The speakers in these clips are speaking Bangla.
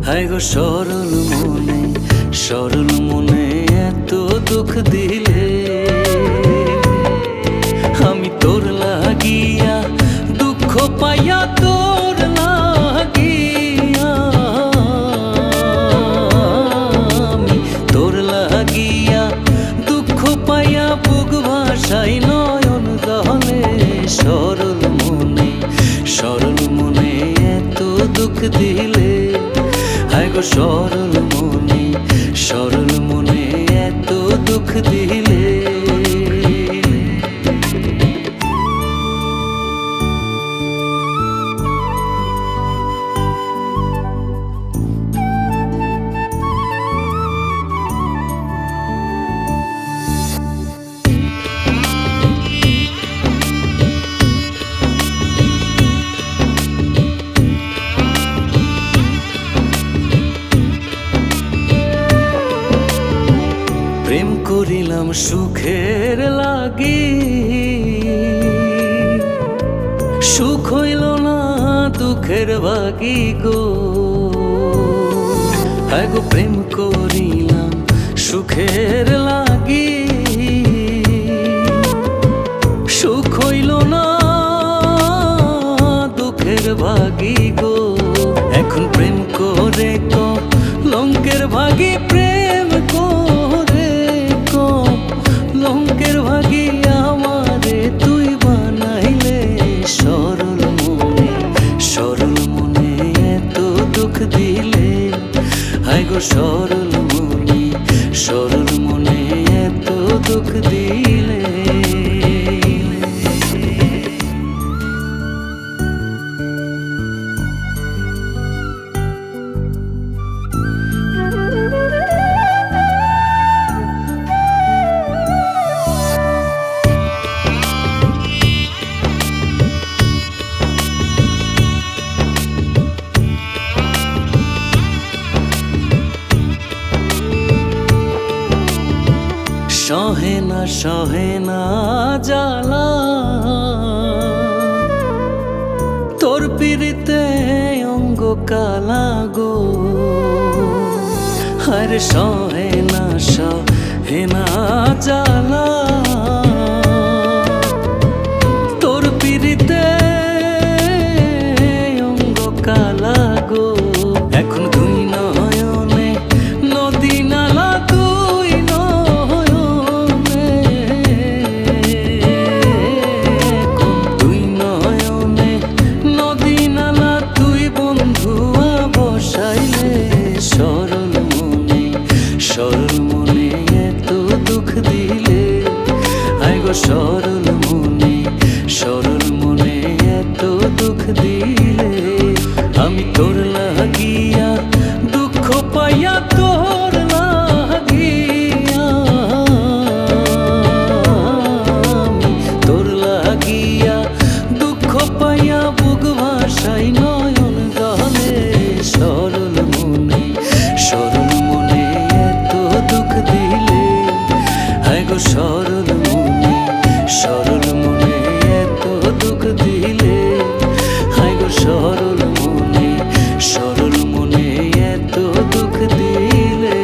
হায় গো সরল মনে এত দুঃখ দিলে, আমি তোর লাগিয়া দুঃখ পাইয়া তোর লাগিয়া, আমি তোর লাগিয়া দুঃখ পাইয়া বুক ভাষাই নয়ন জলে। সরল মনে এত দুঃখ দিলে, হায় গো সরল মনে এত দুঃখ দিলে। প্রেম করিলাম সুখের লাগি, সুখ হইল না দুঃখের ভাগি গো। হায় গো প্রেম করিলাম সুখের লাগি, সুখ হইল না দুঃখের ভাগি গো। এখন প্রেম করে লঙ্কের ভাগি, প্রেম করে লঙ্কের ভাগি আমারে তুই বানাইলে। সরল মনে এত দুঃখ দিলে, হায় গো সরল মনে এত দুঃখ দিলে। সহে না জ্বালা তোর পিড়িতে অঙ্গ কালা গো। আরে সহে না জ্বালা তোর পিড়িতে অঙ্গ কালা গো। এখন দুই নয়নে নদী নালা, দুই নয়নে নদী নালা, তুই বন্ধুয়া বসাইলে। সরল মনে এত দুঃখ দিলে, হায় গো সরল মনে এত দুঃখ দিলে। আমি তোর লাগিয়া দুঃখ পাইয়া তোর লাগিয়া, আমি তোর লাগিয়া দুঃখ পাইয়া বুক ভাষাই নয়ন জলে। সরল মনে এত দুঃখ দিলে, হায় গো সরল মনে এত দুঃখ দিলে, হায় গো সরল মনে এত দুঃখ দিলে।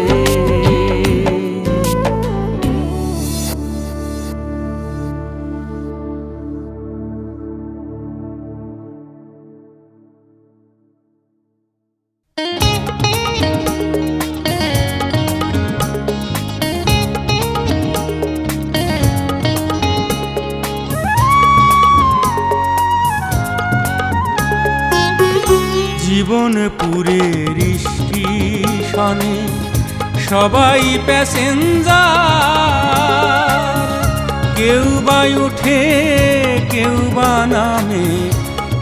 জীবনপুরের স্টেশনে সবাই প্যাসেঞ্জার, কেউ বা ওঠে কেউ বা নামে,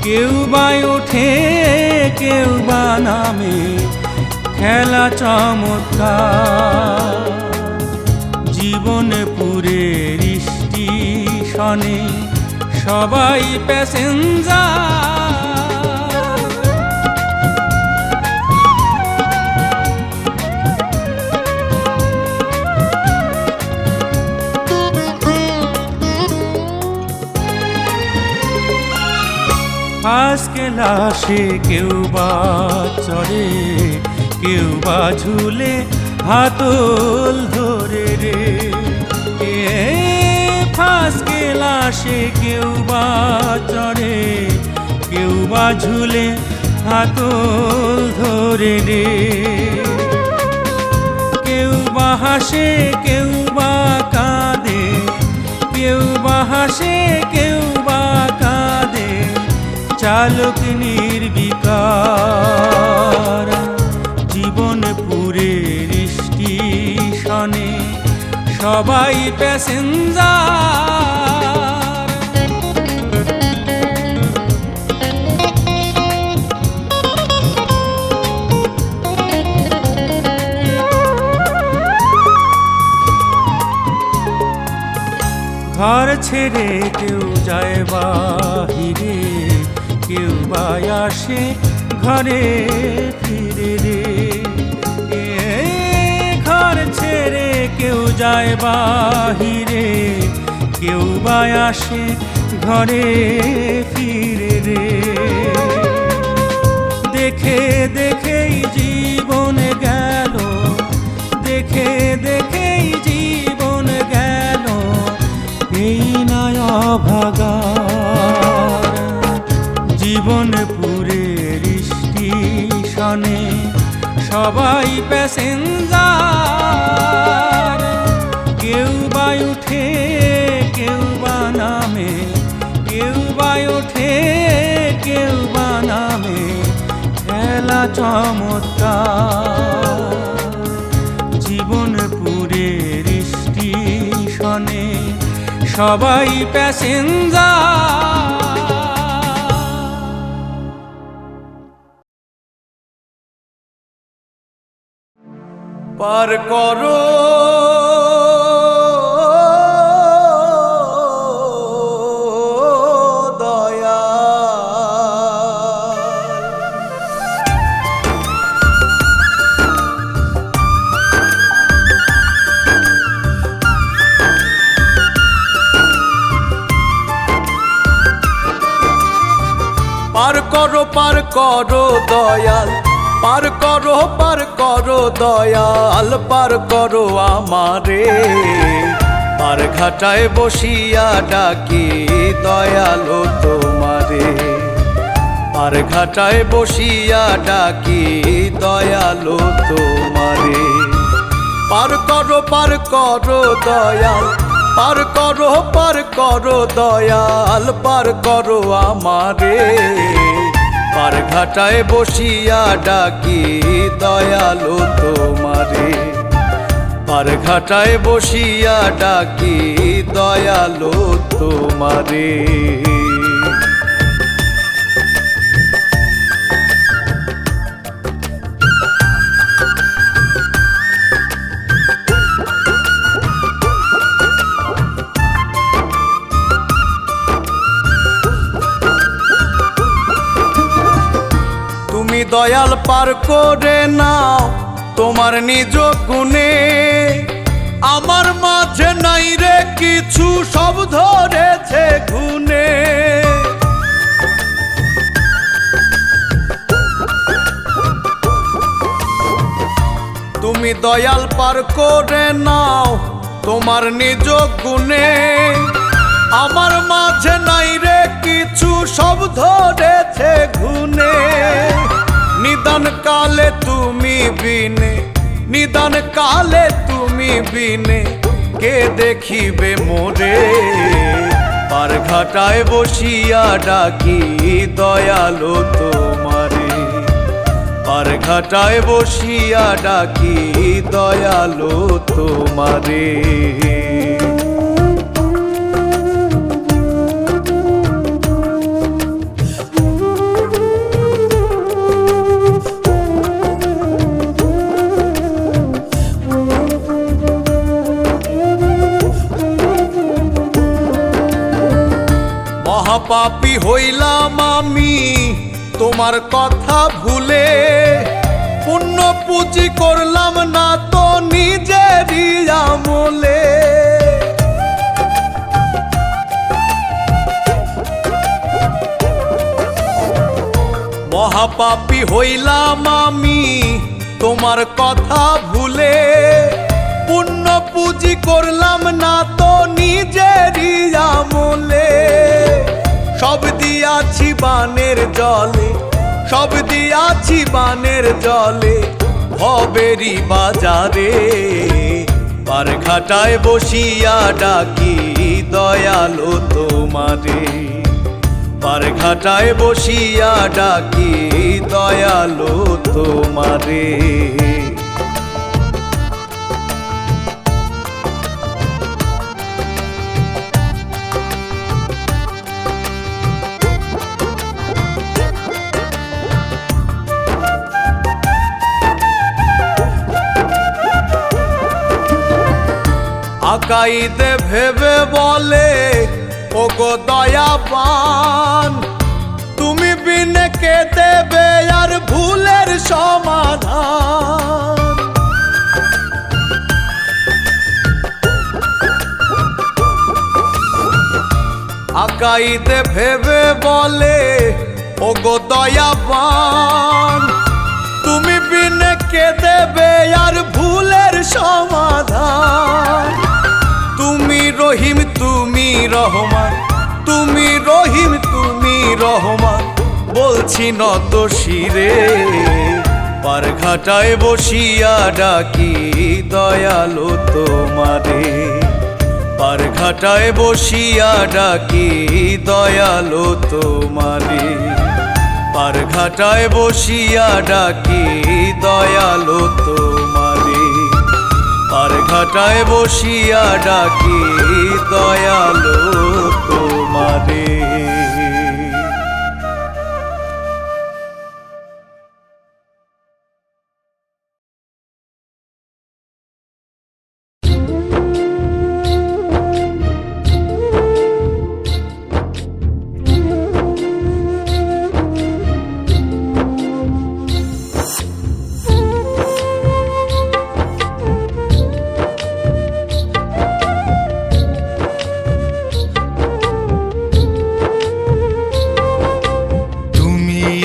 কেউ বা ওঠে কেউ বা নামে, খেলা চমৎকার। জীবনপুরের স্টেশনে সবাই প্যাসেঞ্জার, ফার্স্ট ক্লাসে কেউ বা চড়ে কেউ বা ঝুলে হাতল ধরে রে। ফার্স্ট ক্লাসে কেউ বা চড়ে, কেউ বা ঝুলে হাতল ধরে রে। কেউ বা হাসে, কেউ বা কাঁদে, কেউ বা হাসে, কেউ বা কাঁদে, চালক নির্বিকার। জীবনপুরের স্টেশনে সবাই প্যাসেঞ্জার। ঘর ছেড়ে কেউ যায় বাহিরে, কেউ বা আসে ঘরে ফিরে রে। ঘর ছেড়ে কেউ যায় বাহিরে, কেউ বা আসে ঘরে ফিরে রে। দেখে দেখেই জীবন গেল, দেখে দেখেই জীবন গেল, এই নয় অভাগার। জীবনপুরের স্টেশনে সবাই প্যাসেঞ্জার। কেউ বা উঠে, কেউ বা নামে, কেউ বা উঠে, কেউ বা নামে, খেলা চমৎকার। জীবনপুরের স্টেশনে সবাই প্যাসেঞ্জার। পার করো দয়া, পার করো দয়াল, পার করো দয়াল, পার করো আমারে। পার ঘাটায় বসিয়া ডাকি দয়ালো তোমারে, পার ঘাটায় বসিয়া ডাকি দয়ালো তোমারে। পার করো দয়াল, পার করো দয়াল, পার করো আমারে। পার ঘাটায় বসিয়া ডাকি দয়ালো তোমারে, পার ঘাটায় বসিয়া ডাকি দয়ালো তোমারে। তুমি দয়াল পার করে নাও তোমার নিজ গুণে, আমার মাঝে নাই রে কিছু, সব ধরেছে গুণে। তুমি দয়াল পার করে নাও তোমার নিজ গুণে, আমার মাঝে নাই রে কিছু, সব ধরেছে গুণে। নিদান কালে তুমি বিনে, নিদান কালে তুমি বিনে, কে দেখিবে মোরে। পার ঘাটায় বসিয়া ডাকি দয়ালো তোমারে, পার ঘাটায় বসিয়া ডাকি দয়ালো তোমারে। মহাপাপী হইলাম আমি তোমার কথা ভুলে, পুণ্য পুঁজি করলাম না তো নিজেরই আমলে। মহাপাপী হইলাম আমি তোমার কথা ভুলে পুণ্য পুঁজি করলাম না তো নিজেরই আমলে। সব দিয়াছি বানের জলে, সব দিয়াছি বানের জলে ভবেরই বাজারে। পারঘাটায় বসিয়া ডাকি দয়ালো তোমারে, পারঘাটায় বসিয়া ডাকি দয়ালো তোমারে। আকাইতে ভেবে বলে ওগো দয়াবান, তুমি বিনে কে দেবে আর ভুলের সমাধান। আকাইতে ভেবে বলে ওগো দয়াবান, তুমি বিনে কে দেবে আর ভুলের সমাধান। তুমি রহিম তুমি রহমান, তুমি রহিম তুমি রহমান, বলছি নত শিরে। পারঘাটায় বসিয়া ডাকি দয়ালো তোমারে, পারঘাটায় বসিয়া ডাকি দয়ালো তোমারে। পারঘাটায় বসিয়া ডাকি দয়ালো তোমারে, পারঘাটায় বসিয়া ডাকি দয়ালো তোমারে।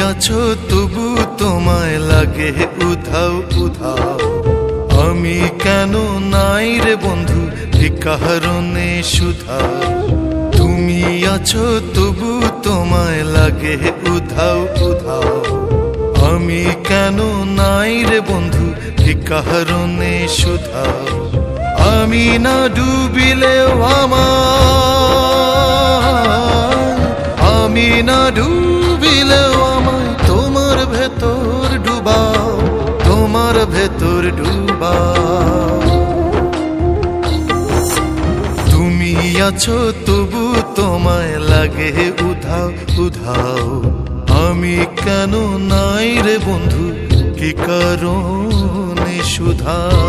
আছো তবু তোমায় লাগে উধাও উধাও, আমি কেন নাই রে বন্ধু এ কারণে শুধাও। তুমি আছো তবু তোমায় লাগে উধাও উধাও, আমি কেন নাই রে বন্ধু এ কারণে শুধাও। আমি না ডুবিলেও আমার, আমি না ডুবিলেও আমায় তোমার ভেতর ডুবাও, তোমার ভেতর ডুবাও। তুমি আছো তবু তোমায় লাগে উধাও উধাও, আমি কেন নাই রে বন্ধু কি কারণে শুধাও।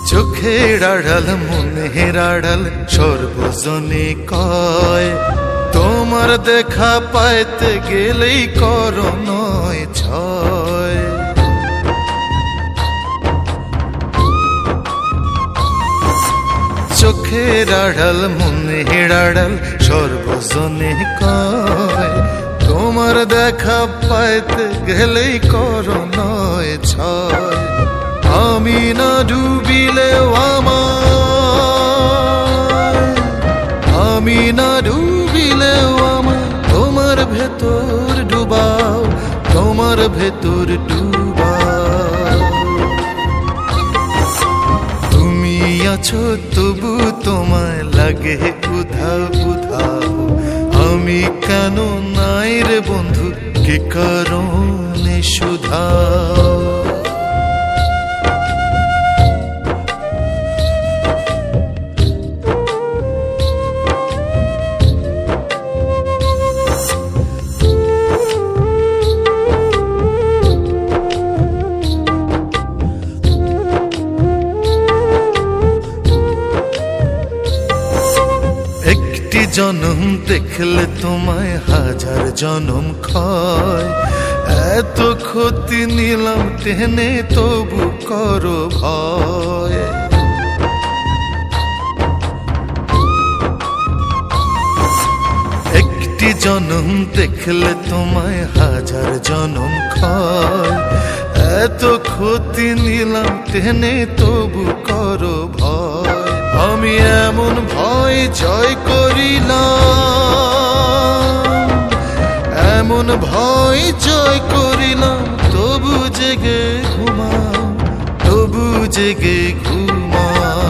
চোখের আড়াল মনের আড়াল সর্বজনে কয়, তোমার দেখা পাইতে গেলেই কর নয় ছয়। চোখের আড়াল মনের আড়াল সর্বজনে কয়, তোমার দেখা পাইতে গেলেই কর নয় ছয়। আমি না ডুবিলেও আমার, আমি না ডুবিলেও আমার তোমার ভেতর ডুবাও, তোমার ভেতর ডুবাও। তুমি আছো তবু তোমায় লাগে উধাও উধাও, আমি কেন নাই রে বন্ধু কি কারণে শুধাও। জনম দেখলে তোমায় হাজার জনম ক্ষয়, এত ক্ষতি নিলাম টেনে তবু করো ভয়। একটি জনম দেখলে তোমায় হাজার জনম ক্ষয়, এত ক্ষতি নিলাম টেনে তবু করো ভয়। আমি এমন ভয় জয় করিলাম, এমন ভয় জয় করিলাম, তবু জেগে ঘুমাও, তবু জেগে ঘুমাও।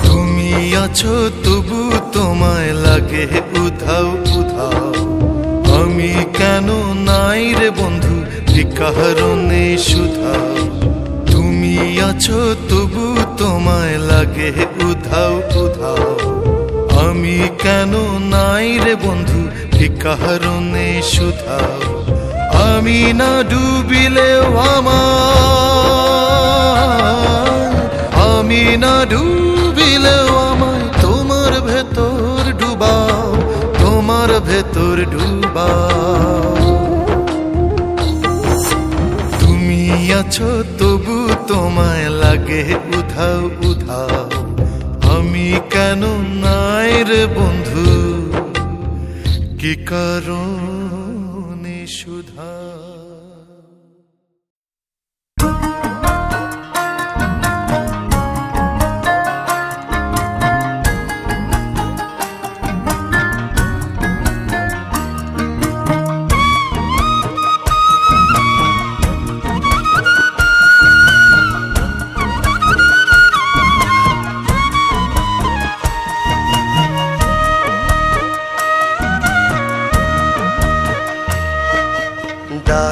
তুমি আছো তবু তোমায় লাগে উধাও উধাও, আমি কেন নাই রে বন্ধু কি কারণে শুধাও। তুমি আছো তবু তোমায় লাগে উধাও উধাও, আমি কেন নাই রে বন্ধু কি কারণে শুধাও। আমি না ডুবিলেও আমার, আমি না ডুবিলেও আমায় তোমার ভেতর ডুবাও, তোমার ভেতর ডুবাও। তুমি আছো তবু তোমায় লাগে উধাও উধাও, আমি কেন নাই রে বন্ধু কি কারণে শুধা।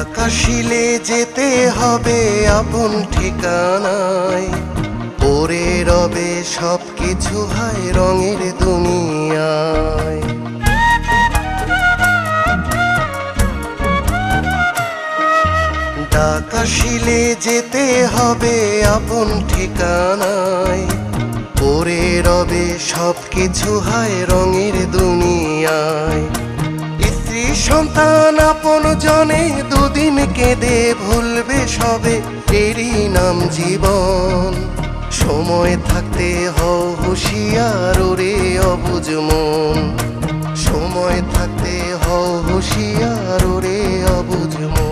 আকাশিলে যেতে হবে আপন ঠিকানায়, পরে রবে সব কিছু হায় রঙের দুনিয়ায়। আকাশিলে যেতে হবে আপন ঠিকানায়, পরে রবে সব কিছু হায় রঙের দুনিয়ায়। সন্তান আপন জনে দুদিন কেঁদে ভুলবে সবে, এরই নাম জীবন। সময় থাকতে হও হুঁশিয়ার ওরে অবুঝ মন, সময় থাকতে হও হুঁশিয়ার ওরে অবুঝ মন।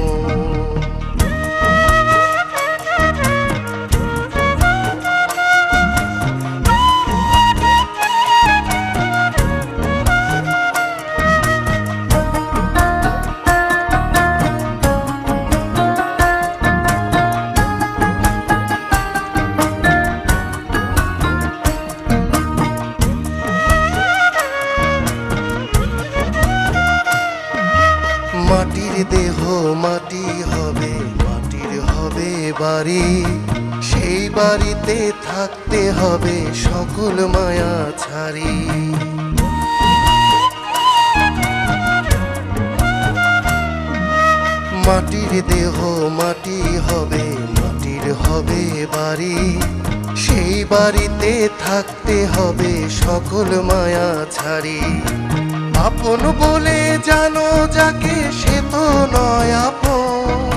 মাটির দেহ মাটি হবে, মাটির হবে বাড়ি, সেই বাড়িতে থাকতে হবে সকল মায়া ছাড়ি। মাটির দেহ মাটি হবে, মাটির হবে বাড়ি, সেই বাড়িতে থাকতে হবে সকল মায়া ছাড়ি। আপন বলে জানো যাকে সে তো নয় আপন,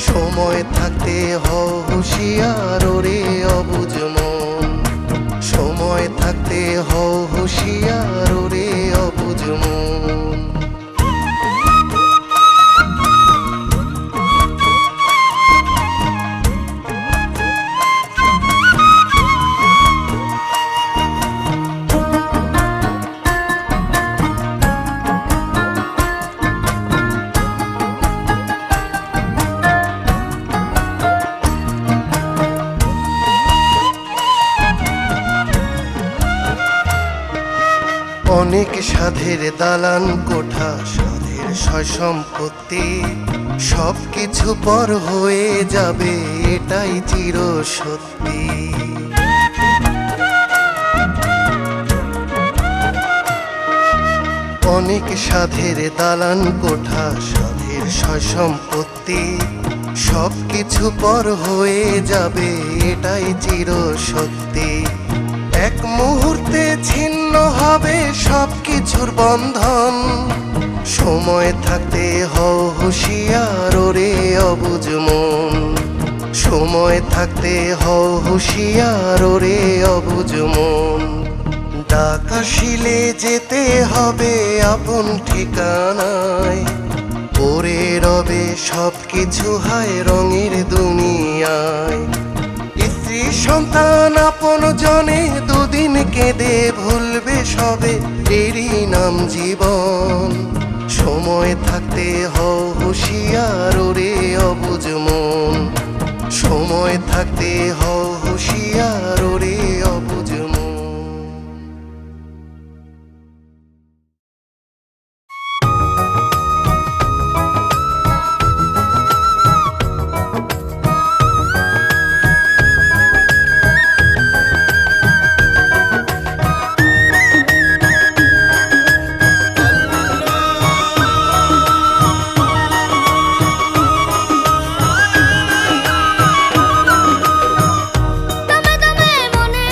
সময় থাকতে হও হুঁশিয়ার ওরে অবুঝ মন, সময় থাকতে হও হুঁশিয়ার ওরে অবুঝ মন। অনেক সাধের দালান কোঠা, সাধের সয় সম্পত্তি, সব কিছু পর হয়ে যাবে এটাই চির সত্যি। অনেক সাধের দালান কোঠা, সাধের সয় সম্পত্তি, সব কিছু পর হয়ে যাবে এটাই চির সত্যি। এক মুহূর্তে ছিন্ন হবে সব কিছুর বন্ধন। সময় থাকতে হও হুঁশিয়ার ওরে অবুঝ মন, সময় থাকতে হও হুঁশিয়ার ওরে অবুঝ মন। ডাক আসিলে যেতে হবে আপন ঠিকানায়, পড়ে রবে সব কিছু হায় রঙের দুনিয়ায়। স্ত্রী সন্তান আপন জনে দুদিন কেঁদে ভুলবে সবে, এরই নাম জীবন। সময় থাকতে হও হুঁশিয়ার ওরে অবুঝ মন, সময় থাকতে হও হুঁশিয়ার ওরে অবুঝ মন। দমে দমে মনে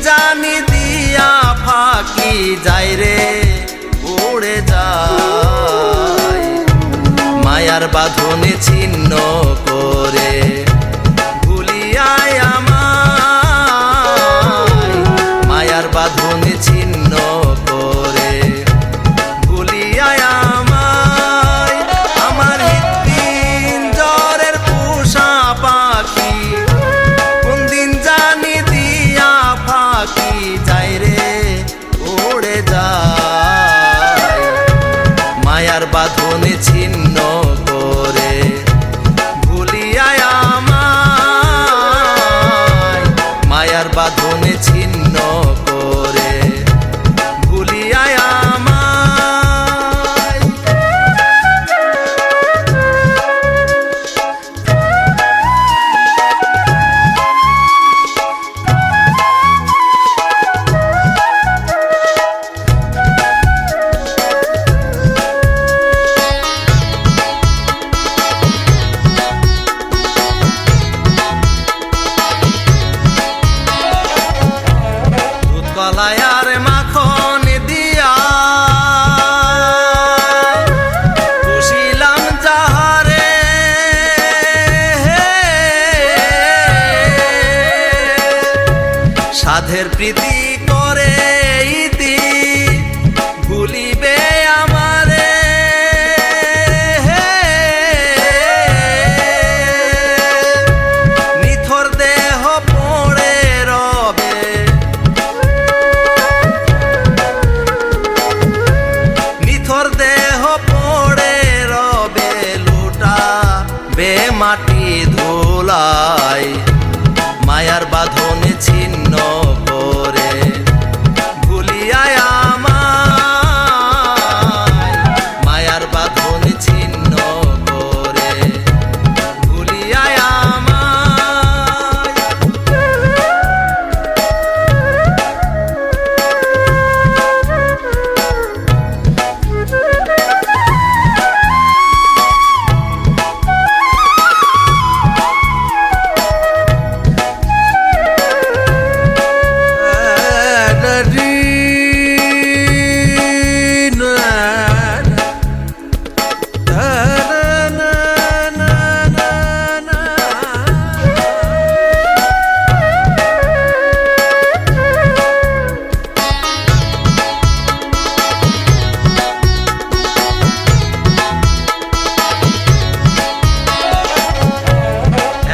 জানি দিয়া ফাঁকি যাই রে উড়ে যায় মায়ার বাঁধনে ছিন্ন করে ভুলিয়ায় আমায় মায়ার বাঁধনে ছিন্ন করে ভুলিয়ায় আমায় আমার হৃৎপিণ্ড জ্বরের পোষা পাখি কোন দিন জানি দিয়া ফাঁকি যাই রে উড়ে যায় মায়ার বাঁধনে ছিন্ন করে ভুলিয়ায় আমায় মায়ার বাঁধনে ছিন্ন করে ভুলিয়ায় আমায় কলায়ার মাখন দিয়া পুষিলাম যাহারে সাধের প্রীতি করে ইতি ভুলিবে আমারে নিথর দেহ পড়ে রবে নিথর দেহ পড়ে রবে লোটা বে মাটি ধুলায় মায়ার বাঁধনে ছিন্ন করে ভুলিয়ায় আমায় মায়ার বাঁধনে ছিন্ন করে ভুলিয়ায় আমায়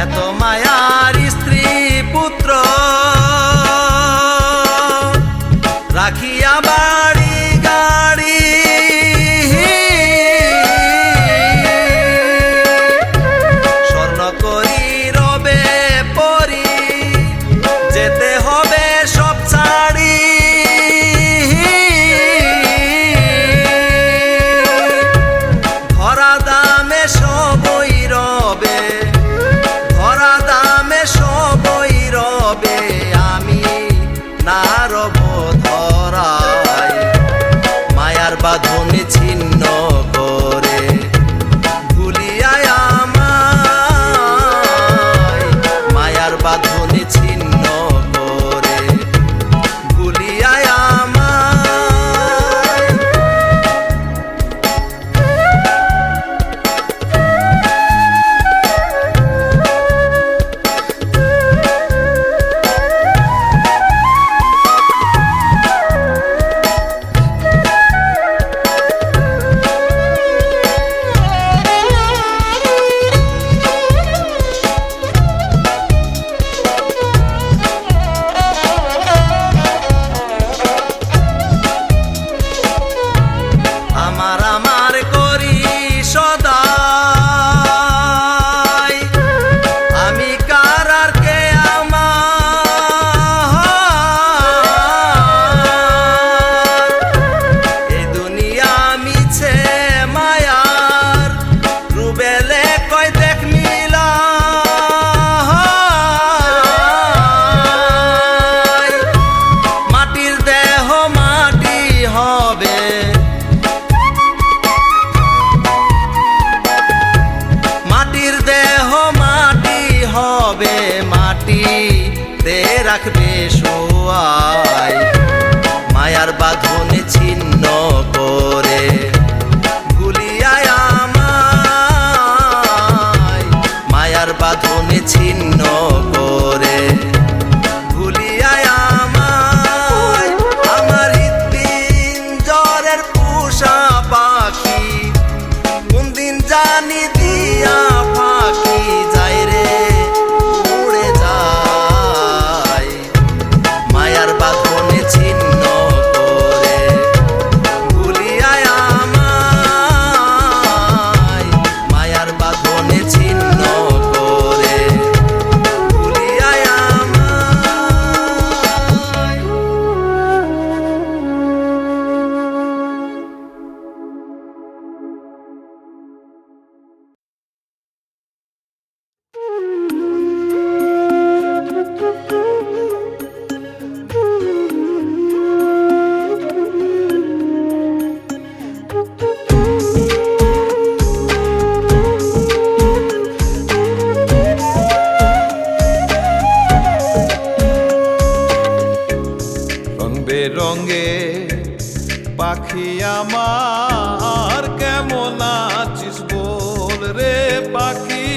এত মায়ার স্ত্রী পুত্র রাখিয়া বাড়ি গাড়ি স্বর্ণ করি রবে পরি যেতে হবে সব ছাড়ি ধরা দামে সবই রবে ধরা দামে সবই রবে আমি না রব ধরায় মায়ার বাঁধনে ছিন্ন করে ভুলিয়ায় আমায় মায়ার বাঁধনে ছিন্ন করে ভুলিয়ায় আমায় আমার করি সদাই আমি কার আর কে আমার এই দুনিয়া মিছে মায়ার রুবেলে কয় দেখ মিলা মাটির দেহ মাটি হবে মাটির দেহ মাটি হবে মাটিতে রাখবে শোয়া জানি দিয়া ফাঁকি যায় রে উড়ে যায় মায়ার বাঁধনে ছিন্ন করে ভুলিয়ায় আমায় মায়ার বাঁধনে ছিন্ন করে ভুলিয়ায় আমায় রং বেরঙে পাখি আমার কেমন আছিস বল রে পাখি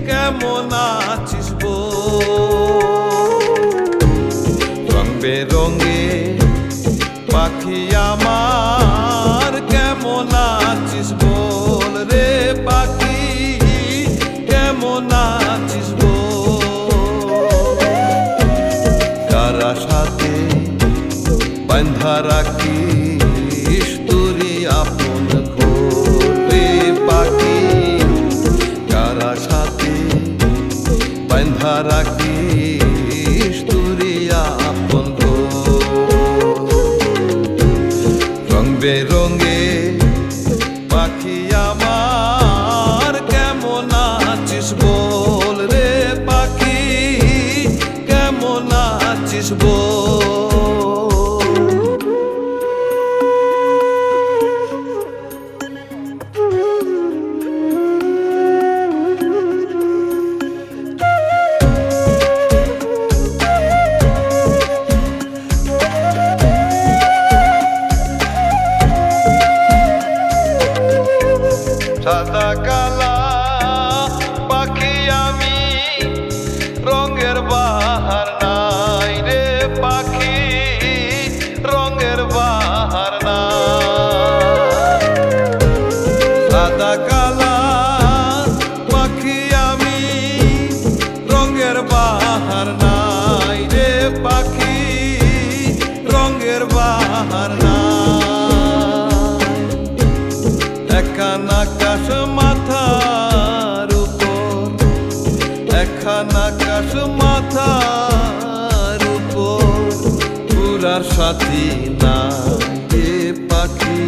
কেমন আছিস বল রং বেরঙে পাখি আমার কেমন আছিস বল রে পাখি কেমন আছিস বল কারা সাথে বান্ধা রাখিস তোরি আপন ঘরে পাখি কারা সাথে বান্ধা রাখিস তোরি আপন রং বেরঙে পাখি আমার কেমন আছিস বল রে পাখি কেমন আছিস বল সাদা কালা পাখি আমি রঙের বাহার নাই রে পাখি রঙের বাহার নাই সাদা কালা পাখি আমি রঙের বাহার নাই রে পাখি রঙের বাহার নাই একখানা আকাশ মাথার উপর একখানা আকাশ মাথার উপর পুরার সাথী না এ পাখি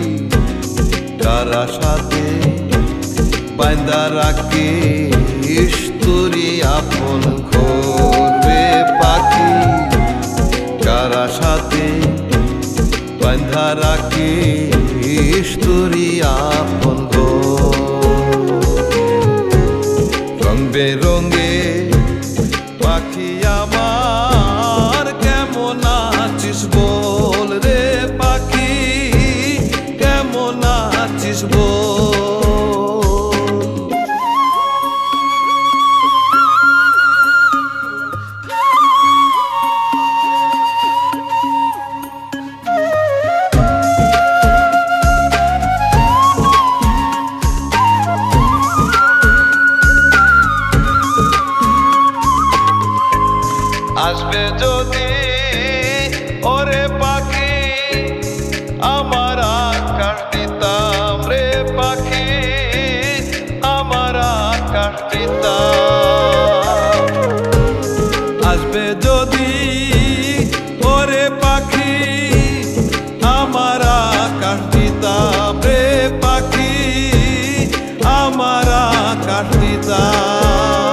কারা সাথে বান্দা রাখিস তোরি আপন ঘরে পাখি কারা সাথে বান্ধা রাখিস তোরি আপন রং বেরঙে পাখি আমার কেমন আছিস বল রে পাখি কেমন আছিস বল আসবে যদি ওরে পাখি আমার আকাশ দিতাম রে পাখি আমার আকাশ দিতাম আসবে যদি ওরে পাখি আমার আকাশ দিতাম রে পাখি আমার আকাশ দিতাম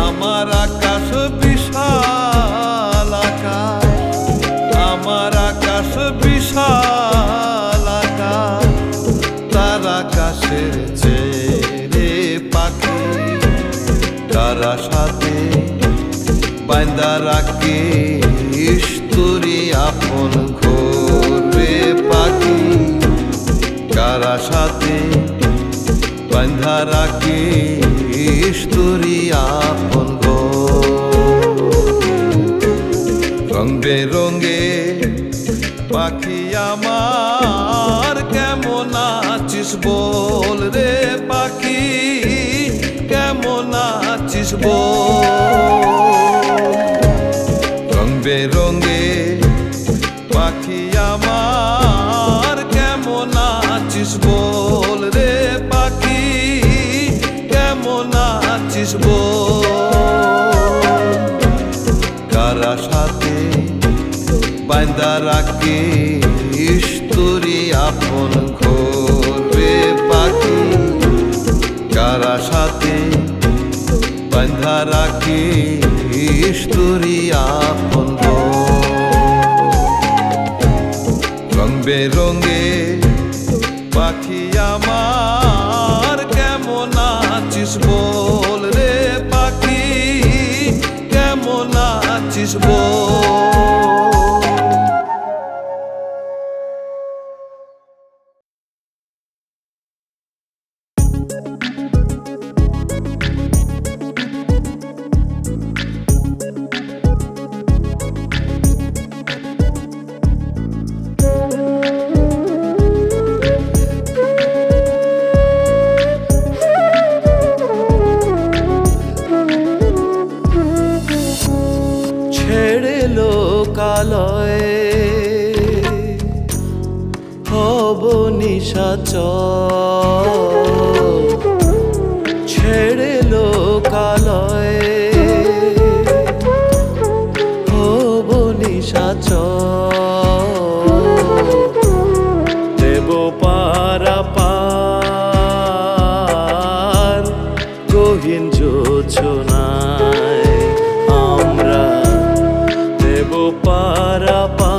আমার আকাশ বিশাল আকাশ আমার আকাশ বিশাল আকাশ তার আকাশের চেয়ে পাখি তারা সাথে বান্দা রাখিস তোরি আপন ঘরে পাখি কারা সাথে বান্ধা রাখিস তোরি আপন রং বেরঙে পাখি আমার কেমন আছিস আছিস বল রে পাখি, কেমন আছিস বল। রং বেরঙে পাখি আমার, কেমন আছিস বল রে পাখি, কেমন আছিস বল। কারা সাথে বাইন্দা রাখিস তোরি আপন ঘর রে পাখি, কারা সাথে বাইন্দা রাখিস তোরি আপন ঘর। রং বেরঙে পাখি আমার, কেমন আছিস বল রে পাখি, কেমন আছিস বল। ছেড়ে লোকালয়ে হব নিশাচর, ছেড়ে লোকালয়ে হব নিশাচর। দেব পারাপার গহীন যোছনায় আমরা, দেব পারাপার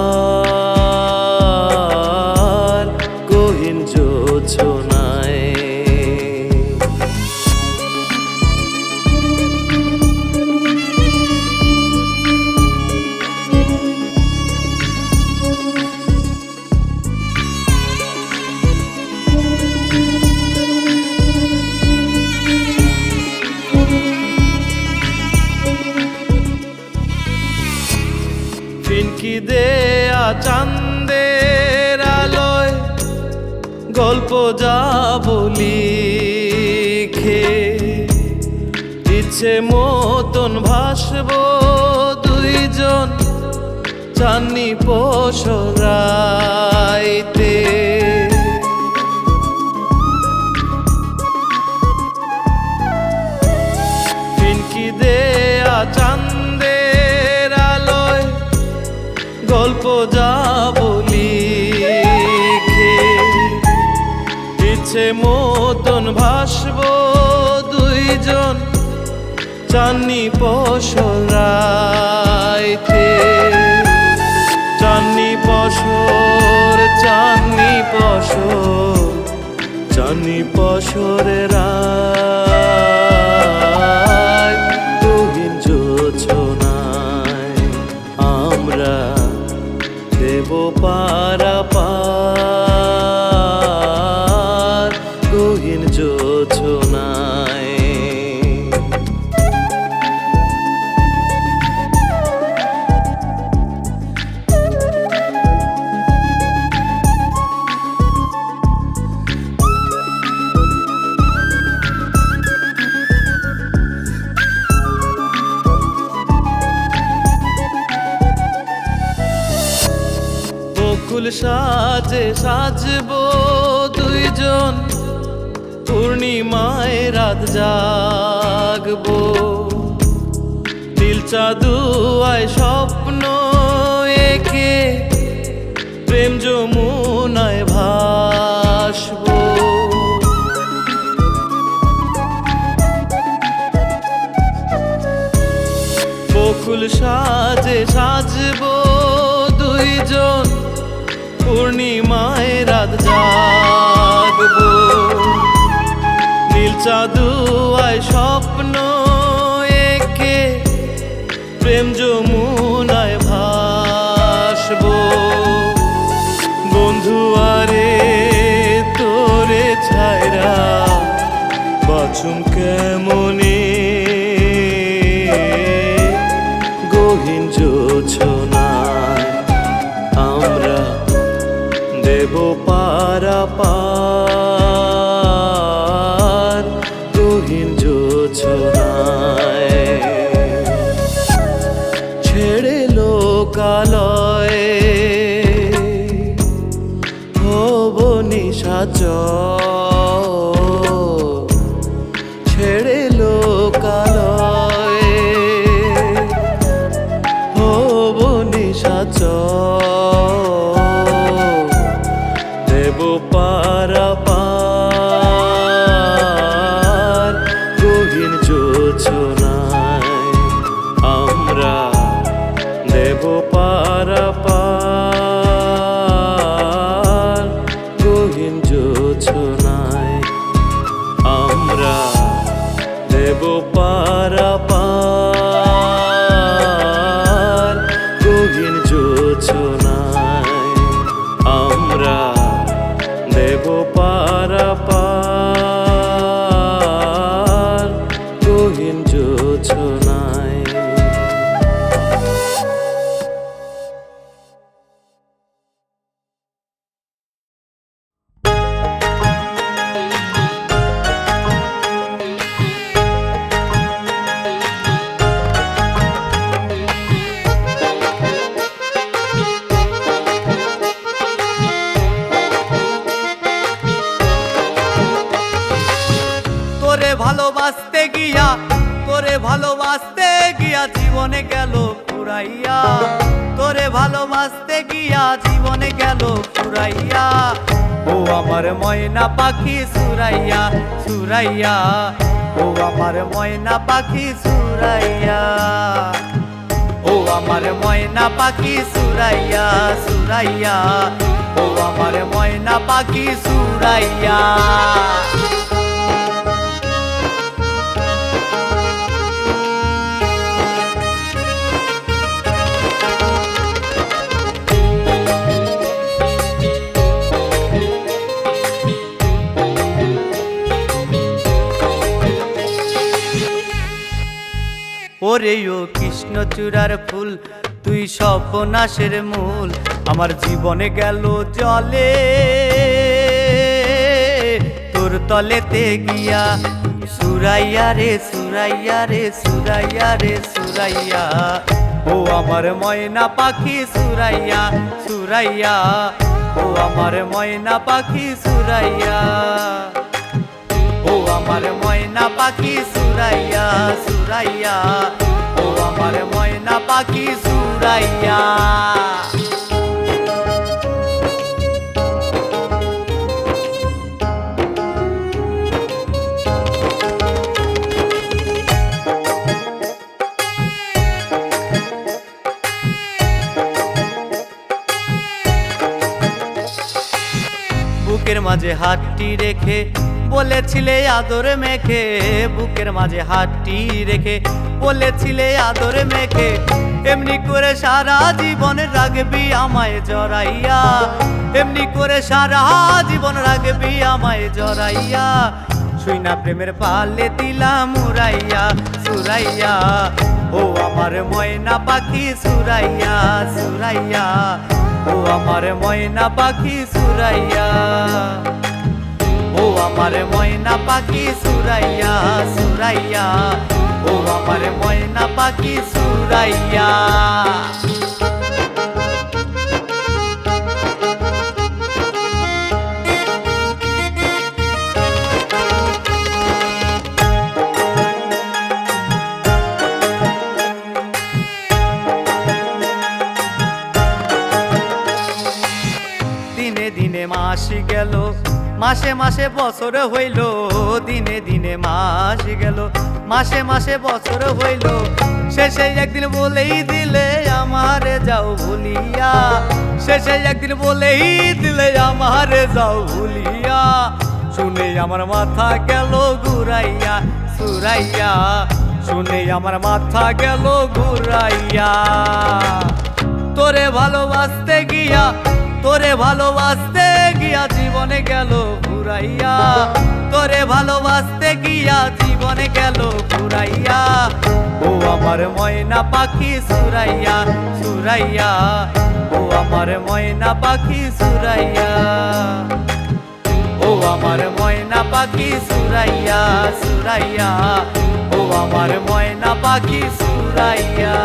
গহীন যোছনায়। ফিনকি দেয়া চাঁদের আলোয় গল্প যাব লিখে, ইচ্ছে মতন ভাসব দুইজন চাঁদনি পশরাইতে। ফিনকি দেয়া চাঁদের আলোয় গল্প যাব লিখে, ইচ্ছে মতন ভাসব দুইজন চাঁদনি পশরাইতে। চাঁদনি পশর, চাঁদনি পশর, চাঁদনি পশরের রাত গহীন যোছনায় আমরা দেব পারাপার গহীন যোছনায়। বকুল সাজে সাজবো দুইজন, পূর্ণিমায় রাত জাগবো। দিল চাঁদুয়ায় স্বপ্ন এঁকে প্রেম যমুনায় ভাসবো। বকুল সাজে সাজবো দুইজন, পূর্ণিমায় রাত জাগবো। নীল চাঁদুয়ায় স্বপ্ন এঁকে প্রেম যমুনায় ভাসবো। বন্ধু আরে তোরে ছায়রা বাঁচুম কেমনে, গহীন যোছনায় আমরা দেব পারাপার দেব পারাপার গহীন যোচনায়, আমরা দেব পারাপার গহীন যোচনায়। তোরে ভালোবাসতে গিয়া, তোরে ভালোবাসতে গিয়া জীবনে গেল ফুরাইয়া, তোরে ভালোবাসতে গিয়া জীবনে গেল ফুরাইয়া। ও আমার ময়না পাখি সুরাইয়া সুরাইয়া, ও আমার ময়না পাখি সুরাইয়া, ও আমার ময়না পাখি সুরাইয়া সুরাইয়া, ও আমার ময়না পাখি সুরাইয়া। ওরে ও কৃষ্ণচূড়ার ফুল, তুই সর্বনাশের মূল, আমার জীবনে গেল জলে তোর তলেতে গিয়া। সুরাইয়া রে সুরাইয়া রে সুরাইয়া রে সুরাইয়া, ও আমার ময়না পাখি সুরাইয়া সুরাইয়া, ও আমার ময়না পাখি সুরাইয়া, ও আমার ময়না পাখি সুরাইয়া সুরাইয়া, ও আমার ময়না পাখি সুরাইয়া। বুকের মাঝে হাতটি রেখে বলেছিলে আদর মেখে, বুকের মাঝে হাতটি রেখে বলেছিলে আদর মেখে, এমনি করে সারা জীবন রাখবি আমায় জড়াইয়া, এমনি করে সারা জীবন রাখবি আমায় জড়াইয়া। শুইনা প্রেমের পালে দিলাম উড়াইয়া সুরাইয়া, ও আমার ময়না পাখি সুরাইয়া সুরাইয়া, ও আমার ময়না পাখি সুরাইয়া, ও আমার ময়না পাখি সুরাইয়া সুরাইয়া, ও আমার ময়না পাখি সুরাইয়া। দিনে দিনে মাস গেল, মাসে মাসে বছর হইল, দিনে দিনে মাস গেল, মাসে মাসে বছর হইল, শেষে একদিন বলেই দিলে আমারে যাও ভুলিয়া, শেষে একদিন বলেই দিলে আমারে যাও ভুলিয়া। শুনে আমার মাথা গেল ঘুরাইয়া সুরাইয়া, শুনে আমার মাথা গেল ঘুরাইয়া। তোরে ভালোবাসতে গিয়া, তোরে ভালোবাসতে গিয়া জীবনে গেল ঘুরাইয়া, তোরে ভালোবাসতে গিয়া জীবনে গেল ঘুরাইয়া। ও আমার ময়না পাখি সুরাইয়া সুরাইয়া, ও আমার ময়না পাখি সুরাইয়া, ও আমার ময়না পাখি সুরাইয়া সুরাইয়া, ও আমার ময়না পাখি সুরাইয়া।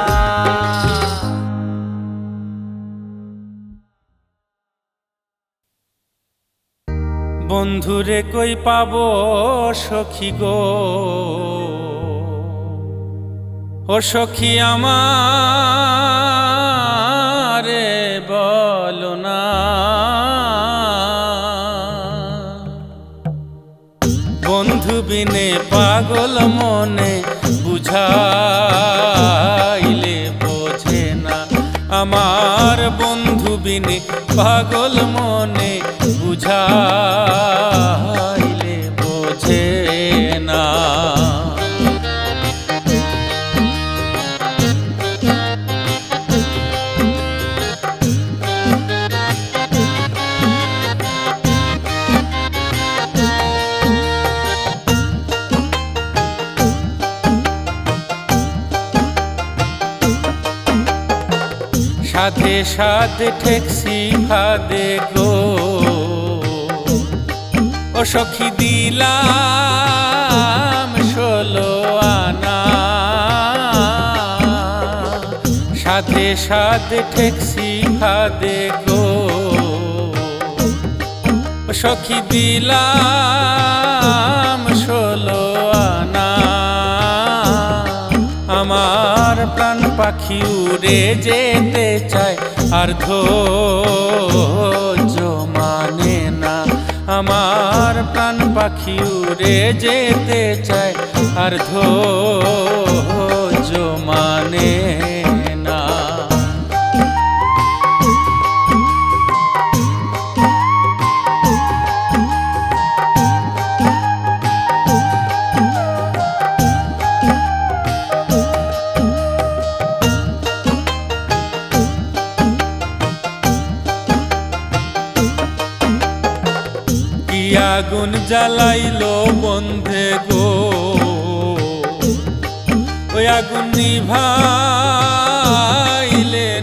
বন্ধুরে কই পাবো সখী গো, ও সখী আমারে বলো না, বন্ধু বিনে পাগল মনে বুঝাইলে বোঝে না, আমার বন্ধু বিনে পাগল মনে বুঝাইলে বোঝে না। সাধে সাধে ঠেকছি ফাদে গো ও সখী দিলাম 16 আনা সাধে সাধে ঠেকছি ফাদে গো ও সখী দিলাম 16 আনা আমার প্রাণ পাখি উড়ে যেতে চায় আর ধৈর্য মানে না আমার প্রাণ পাখি উড়ে যেতে চায় আর ধৈর্য মানে না আগুন জ্বালাইলো বন্ধে গো ওই আগুন নিভাইলে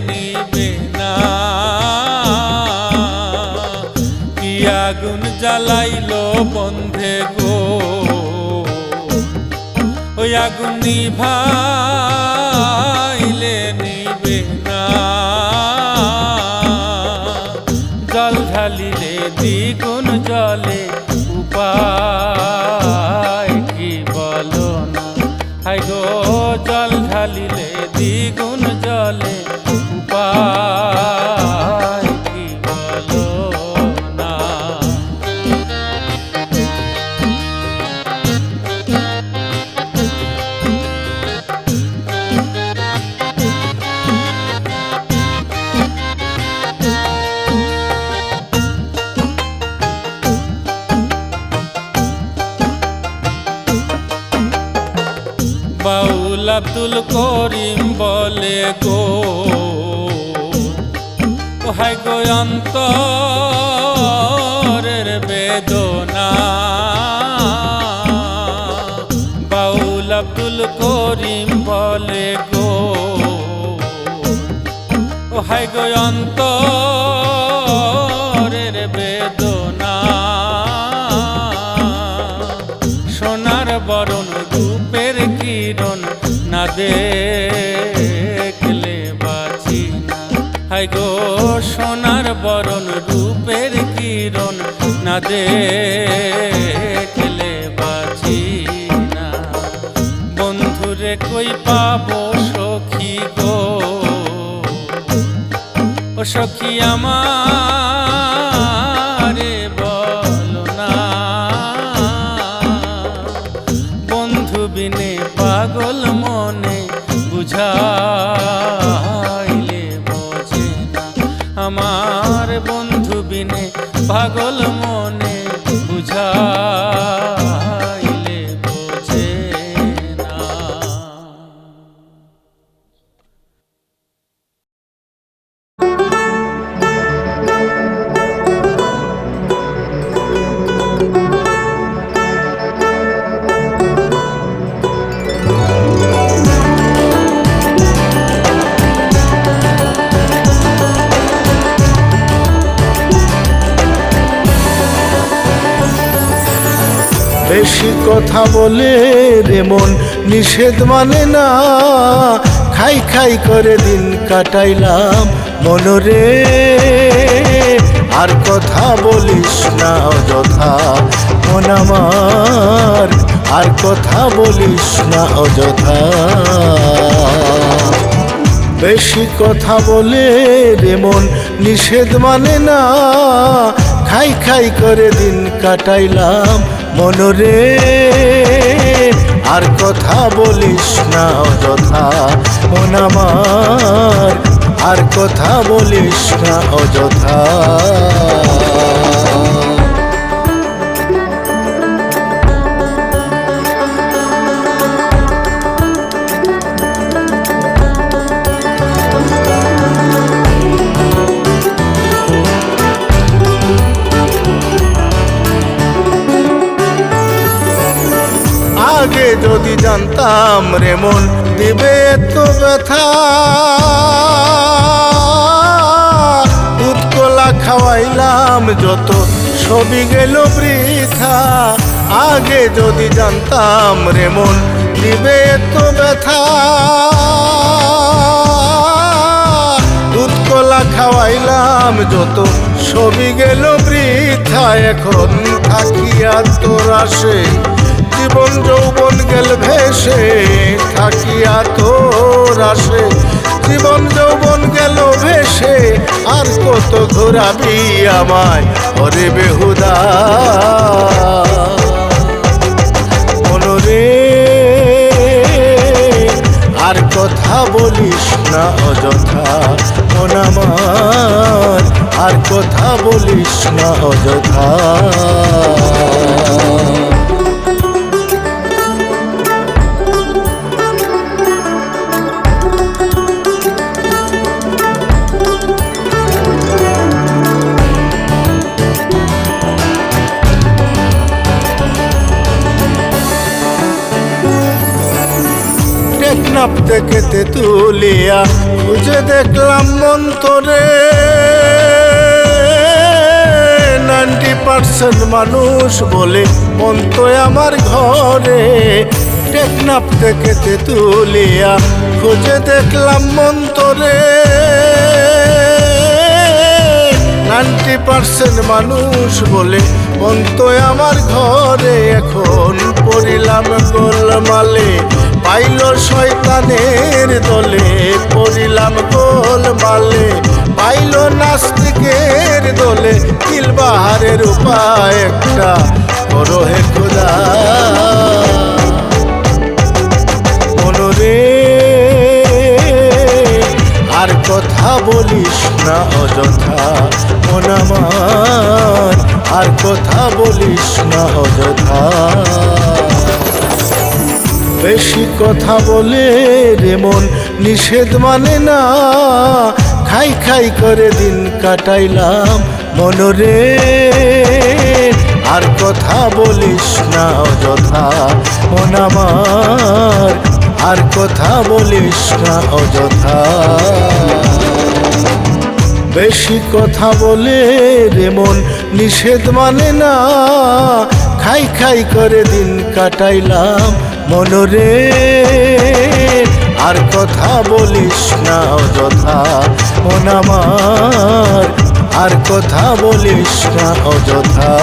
নিবে না কি আগুন জ্বালাইলো বন্ধে গো ওই আগুন নিভাইলে নিবে না জল ঢালিলে দ্বিগুণ জলে উপায় কি বলো না হাই গো জল ঢালিলে দ্বিগুণ জলে উপায় কি বলো না বাউল আব্দুল করিম বলে গো ও হাই গো অন্তরের বেদনা বাউল আব্দুল করিম বলে গো ও হাই গো অন্তরের বেদনা সোনার বরণ রূপের কিরণ না দেখলে বাঁচি না হাই গো সোনার বরণ রূপের কিরণ না দেখলে বাঁচি না বন্ধুরে কই পাবো সখী গো ও সখী আমারে বলো না বন্ধু বিনে পাগল মনে বুঝাইলে বোঝে না আমার বন্ধু বিনে পাগল মনে বুঝাইলে বোঝে না বেশি কথা বলে রে মন নিষেধ মানে না খাই খাই করে দিন কাটাইলাম মনরে আর কথা বলিস না অযথা মন আমার আর কথা বলিস না অযথা বেশি কথা বলে রে মন নিষেধ মানে না খাই খাই করে দিন কাটাইলাম মনরে আর কথা বলিস না অযথা মন আমার আর কথা বলিস না অযথা আগে যদি জানতাম রে মন দিবে এত ব্যথা, দুধ কলা খাওয়াইলাম যত সবই গেল বৃথা। আগে যদি জানতাম রে মন দিবে এত ব্যথা, দুধ কলা খাওয়াইলাম যত সবই গেল বৃথা। এখন থাকিয়া তোর আসে জীবন যৌবন গেল ভেসে, থাকিয়া তোর আসে জীবন যৌবন গেল ভেসে। আর কত ঘোরাবি আমায় ওরে বেহুদা মনরে, আর কথা বলিস না অযথা মন আমার, আর কথা বলিস না অযথা। টেকনাফ থেকে তেঁতুলিয়া খুঁজে দেখলাম মন্তরে, 90% মানুষ বলে মন তো আমার ঘরে। টেকনাফ থেকে তেঁতুলিয়া খুঁজে দেখলাম মন্তরে, 90% মানুষ বলে মন তো আমার ঘরে। এখন পড়িলাম গোলমালে পাইল শয়তানের দলে, পড়িলাম গোলমালে পাইল নাস্তিকের দলে। দিলবাহারের উপায় একটা করো হে খোদা মনরে, আর কথা বলিস না অযথা মন আমার, আর কথা বলিস না অযথা। বেশি কথা বলে রে মন নিষেধ মানে না, খাই খাই করে দিন কাটাইলাম মনরে। আর কথা বলিস না অযথা মন আমার, আর কথা বলিস না অযথা। বেশি কথা বলে রে মন নিষেধ মানে না, খাই খাই করে দিন কাটাইলাম মনরে। আর কথা বলিস না অযথা মন আমার, আর কথা বলিস না অযথা।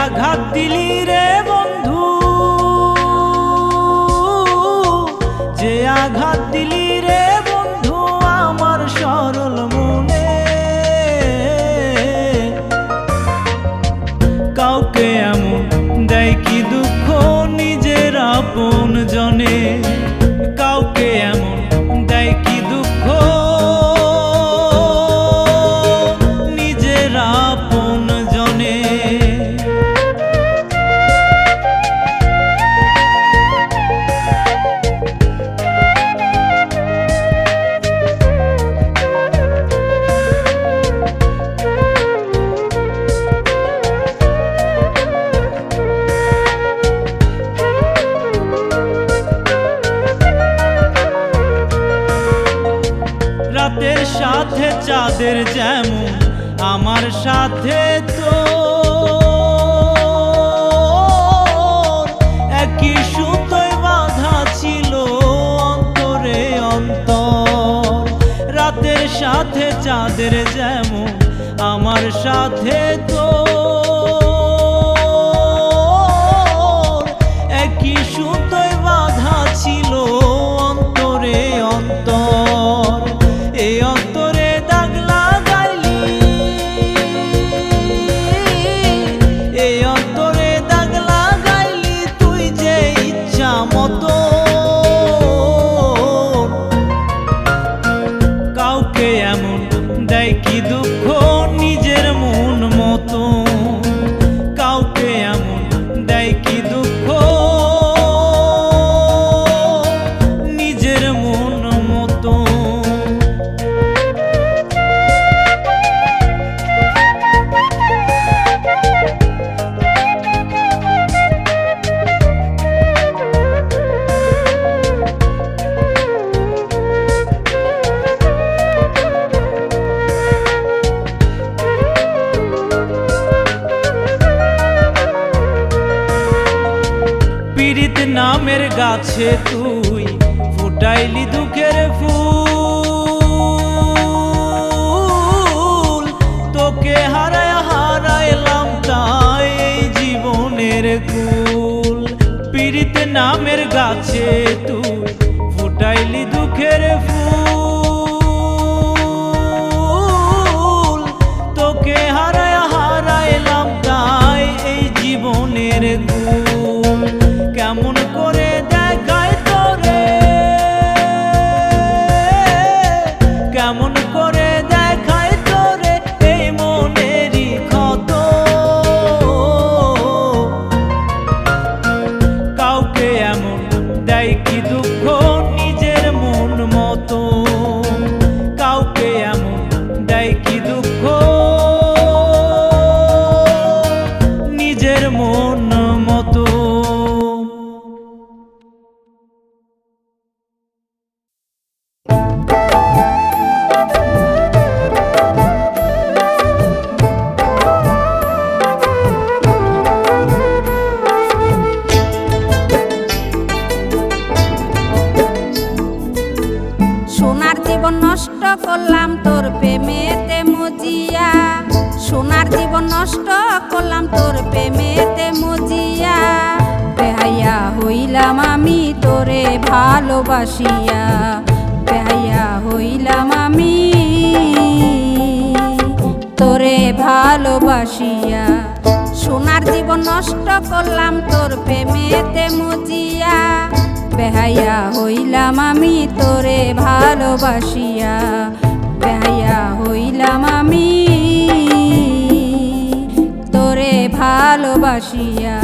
আঘাত দিলি রে বন্ধু, যে আঘাত দিলি রে বন্ধু আমার সরল মনে। কাউকে এমন দেয় কি দুঃখ নিজের আপন জনে, কাউকে এমন দেয় কি দুঃখ নিজের আপন জনে। রাতের সাথে চাঁদের যেমন আমার সাথে তো একই সুতোয় বাঁধা ছিল অন্তরে অন্তর। রাত রাতের সাথে চাঁদের যেমন আমার সাথে তো একই সুতোয় বাঁধা ছিল অন্তরে অন্তর। এই অন্তরে দাগ লাগাইলি, এই অন্তরে দাগ লাগাইলি তুই যে ইচ্ছা মতো। কাউকে এমন দেয় কি দুঃখ নিজের মন মতো, কাউকে এমন দেয় কি দুঃখ নিজের মন মতো। পীড়িত নামের গাছে তুই ফুটাইলি দুঃখের ফুল, তোকে হারায় হারাইলাম তাই এই জীবনের কুল। পীড়িত নামের গাছে তুই ফুটাইলি দুঃখের ফুল, তোকে হারায় হারাইলাম তাই এই জীবনের কুল। কেমন করে দেখাই তোরে, কেমন করে দেখাই তোরে এই মনেরই ক্ষত। কাউকে এমন দেয় কি দুঃখ নিজের মন মতো, কাউকে এমন দেয় কি দুঃখ নিজের মন মতো। সোনার জীবন নষ্ট করলাম তোর প্রেমেতে মজিয়া, সোনার জীবন নষ্ট করলাম তোর প্রেমেতে মজিয়া। বেহাইয়া হইলাম আমি তোরে ভালোবাসিয়া, বেহাইয়া হইলাম আমি তোরে ভালোবাসিয়া। সোনার জীবন নষ্ট করলাম তোর প্রেমেতে মজিয়া, বেহাইয়া হইলাম আমি তোরে ভালোবাসিয়া, বেহাইয়া হইলাম আমি তোরে ভালোবাসিয়া।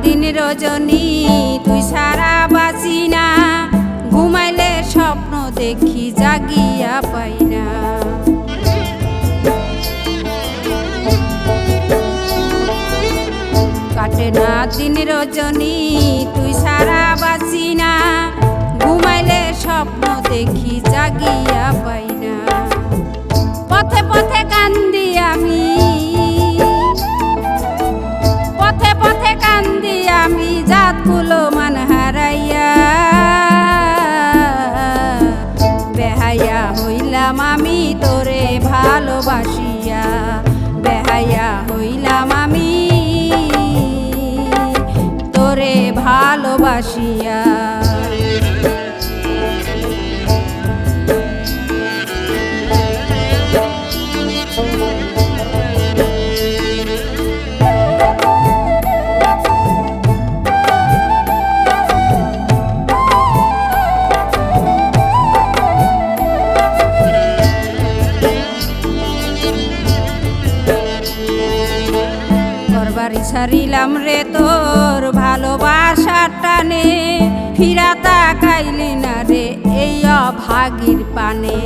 দিন রজনী তুই সারা বাঁচি না, ঘুমাইলে স্বপ্ন দেখি জাগিয়া পাই না। কাটে না দিন রজনী তুই সারা বাঁচি না, ঘুমাইলে স্বপ্ন দেখি জাগিয়া পাই না। পথে পথে কান্দি আমি, পথে পথে কান্দি আমি জাতগুলো মান হারাইয়া। বেহাইয়া হইলাম আমি তোরে ভালোবাসিয়া, বেহাইয়া হইলাম আমি তোরে ভালোবাসিয়া। বাড়ি ছাড়িলাম রে তোর ভালোবাসার টানে, ফিরা তাকাইলি না রে এই অভাগীর পানে।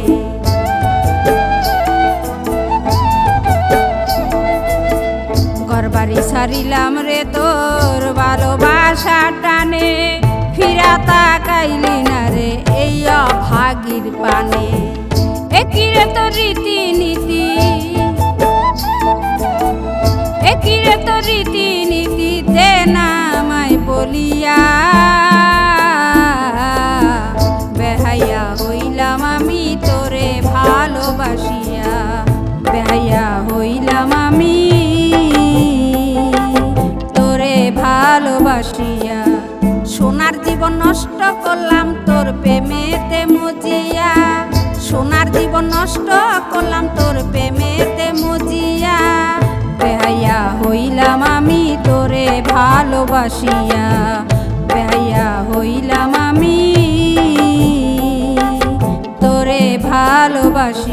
বাড়ি ছাড়িলাম রে তোর ভালোবাসা টানে ফিরা তাকাইলি না রে এই অভাগীর পানে একই রে তোর রীতিনীতি একই রে তোর রীতিনীতি দে না আমায় বলিয়া বেহাইয়া হইলাম আমি তোরে ভালোবাসিয়া বেহাইয়া হইলাম আমি তোরে ভালোবাসিয়া সোনার জীবন নষ্ট করলাম তোর প্রেমেতে মজিয়া সোনার জীবন নষ্ট করলাম তোর প্রেমেতে মজিয়া বেহাইয়া হইলাম আমি তোরে ভালোবাসিয়া বেহাইয়া হইলাম আমি তোরে ভালোবাসি